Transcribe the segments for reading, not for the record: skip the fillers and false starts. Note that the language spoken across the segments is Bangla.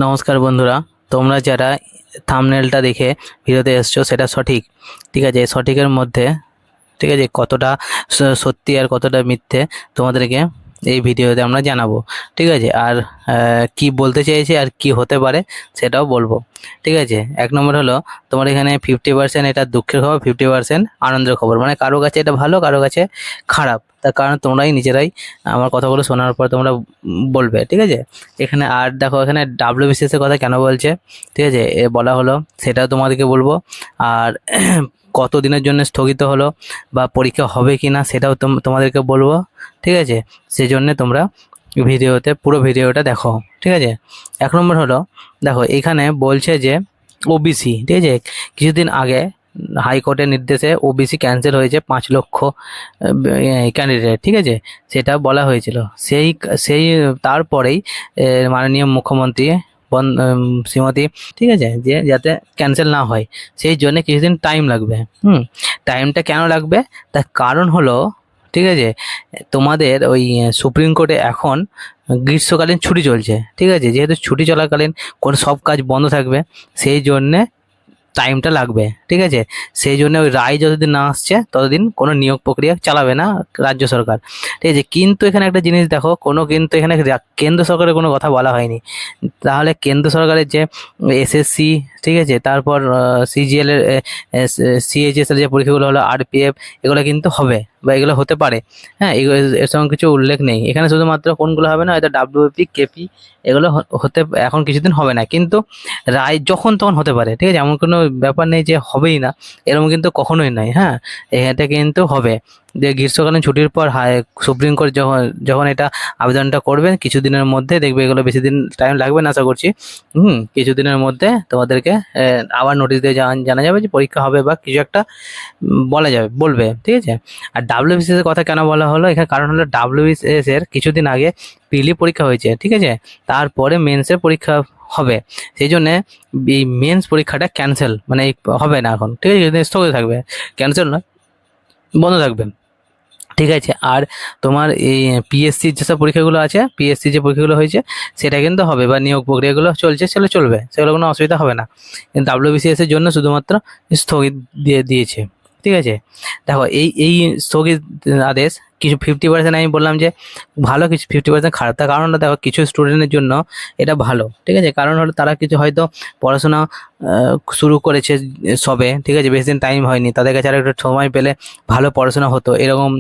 নমস্কার বন্ধুরা, তোমরা যারা থাম্বনেলটা দেখে ভিডিওতে এসছো সেটা সঠিক। ঠিক আছে, সঠিকের মধ্যে ঠিক আছে কতটা সত্যি আর কতটা মিথ্যে তোমাদেরকে এই ভিডিওতে আমরা জানাবো। ঠিক আছে, আর কি বলতে চেয়েছি আর কি হতে পারে সেটাও বলবো। ঠিক আছে, এক নম্বর হলো তোমার এখানে 50% এটা দুঃখের খবর, 50% আনন্দের খবর। মানে কারো কাছে এটা ভালো, কারো কাছে খারাপ, তার কারণ তোমরাই নিজেরাই আমার কথাগুলো শোনার পর তোমরা বলবে। ঠিক আছে, এখানে আর দেখো এখানে WBCS এর কথা কেন বলছে, ঠিক আছে বলা হলো সেটাও তোমাদেরকে বলবো। আর কত দিনের জন্য স্থগিত হলো বা পরীক্ষা হবে কি না সেটাও তোমাদেরকে বলবো। ঠিক আছে, সেই জন্যে তোমরা ভিডিওতে পুরো ভিডিওটা দেখো। ঠিক আছে, এক নম্বর হলো দেখো এখানে বলছে যে ওবিসি, ঠিক আছে কিছুদিন আগে হাইকোর্টের নির্দেশে ওবিসি ক্যান্সেল হয়েছে 5 লক্ষ ক্যান্ডিডেট। ঠিক আছে, সেটা বলা হয়েছিল। সেই সেই তারপরেই মাননীয় মুখ্যমন্ত্রী শ্রীমতী, ঠিক আছে যে যাতে ক্যান্সেল না হয় সেই জন্য কিছুদিন টাইম লাগবে। টাইমটা কেন লাগবে তার কারণ হলো, ঠিক আছে তোমাদের ওই সুপ্রিম কোর্টে এখন গ্রীষ্মকালীন ছুটি চলছে। ঠিক আছে, যেহেতু ছুটি চলাকালীন কোনো সব কাজ বন্ধ থাকবে সেই জন্যে টাইমটা লাগবে। ঠিক আছে, সেই জন্য ওই রায় যতদিন না আসছে ততদিন কোনো নিয়োগ প্রক্রিয়া চালাবে না রাজ্য সরকার। ঠিক আছে, কিন্তু এখানে একটা জিনিস দেখো, কিন্তু এখানে কেন্দ্র সরকারের কোনো কথা বলা হয়নি। তাহলে কেন্দ্র সরকারের যে SSC, ঠিক আছে তারপর CGL এর CHS এর যে পরীক্ষাগুলো হলো, RPF, এগুলো কিন্তু হবে বা এগুলো হতে পারে। হ্যাঁ, এগুলো এর সঙ্গে কিছু উল্লেখ নেই এখানে। শুধুমাত্র কোনগুলো হবে না, হয়তো WFP, KP এগুলো হতে এখন কিছুদিন হবে না, কিন্তু রায় যখন তখন হতে পারে। ঠিক আছে, এমন কোনো ব্যাপার নেই যে হবেই না, এরকম কিন্তু কখনোই নয়। হ্যাঁ, এটা কিন্তু হবে। যে গ্রীষ্মকালীন ছুটির পর সুপ্রিম কোর্ট যখন যখন এটা আবেদনটা করবেন কিছুদিনের মধ্যে, দেখবে এগুলো বেশি দিন টাইম লাগবে না আশা করছি। কিছুদিনের মধ্যে তোমাদেরকে আবার নোটিশ দিয়ে জানা যাবে যে পরীক্ষা হবে বা কিছু একটা বলা যাবে, বলবে। ঠিক আছে, আর WBCS এর কথা কেন বলা হলো এখানে, কারণ হলো WBCS এর কিছুদিন আগে প্রিলি পরীক্ষা হয়েছে। ঠিক আছে, তারপরে মেন্সের পরীক্ষা হবে। সেই জন্যে এই মেন্স পরীক্ষাটা ক্যান্সেল, মানে হবে না এখন। ঠিক আছে, স্থগিত থাকবে, ক্যান্সেল নয়, বন্ধ থাকবে। ঠিক আছে, আর তোমার এই PSC যেসব পরীক্ষাগুলো আছে, PSC যে পরীক্ষাগুলো হয়েছে সেটা কিন্তু হবে, বা নিয়োগ প্রক্রিয়াগুলো চলছে সেগুলো চলবে, সেগুলো কোনো অসুবিধা হবে না। কিন্তু WBCS এর জন্য শুধুমাত্র স্থগিত দিয়েছে। ঠিক আছে, দেখো এই স্থগিত আদেশ কিছু 50% আমি বললাম যে ভালো, কিছু 50% খারাপ। তার কারণ হলো দেখো কিছু স্টুডেন্টের জন্য এটা ভালো। ঠিক আছে, কারণ হলো তারা কিছু হয়তো পড়াশোনা শুরু করেছে সবে, ঠিক আছে বেশি দিন টাইম হয়নি, তাদের কাছে আর একটু সময় পেলে ভালো পড়াশোনা হতো, এরকম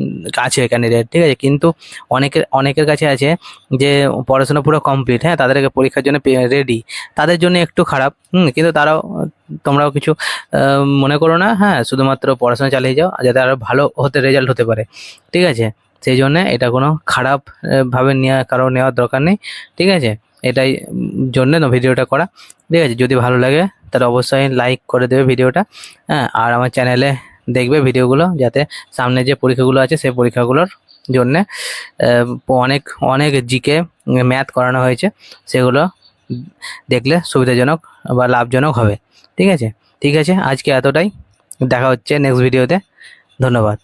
আছে ক্যান্ডিডেট। ঠিক আছে, কিন্তু অনেকের কাছে আছে যে পড়াশোনা পুরো কমপ্লিট, হ্যাঁ তাদেরকে পরীক্ষার জন্য রেডি, তাদের জন্য একটু খারাপ। কিন্তু তারাও, তোমরাও কিছু মনে করো না। হ্যাঁ, শুধুমাত্র পড়াশোনা চালিয়ে যাও যাতে আরো ভালো রেজাল্ট হতে পারে। ঠিক আছে, সেই জন্য এটা কোনো খারাপ ভাবে নেওয়ার দরকার নেই। ঠিক আছে, এটাই জন্য ভিডিওটা করা। ঠিক আছে, যদি ভালো লাগে তাহলে অবশ্যই লাইক করে দেবে ভিডিওটা। হ্যাঁ, আর আমার চ্যানেলে দেখবে ভিডিওগুলো, যাতে সামনে যে পরীক্ষাগুলো আছে সেই পরীক্ষাগুলোর জন্যে অনেক অনেক জিকে ম্যাথ করানো হয়েছে, সেগুলো দেখলে সুবিধাজনক বা লাভজনক হবে। ঠিক আছে, ঠিক আছে আজকে এতটাই, দেখা হচ্ছে নেক্সট ভিডিওতে। ধন্যবাদ।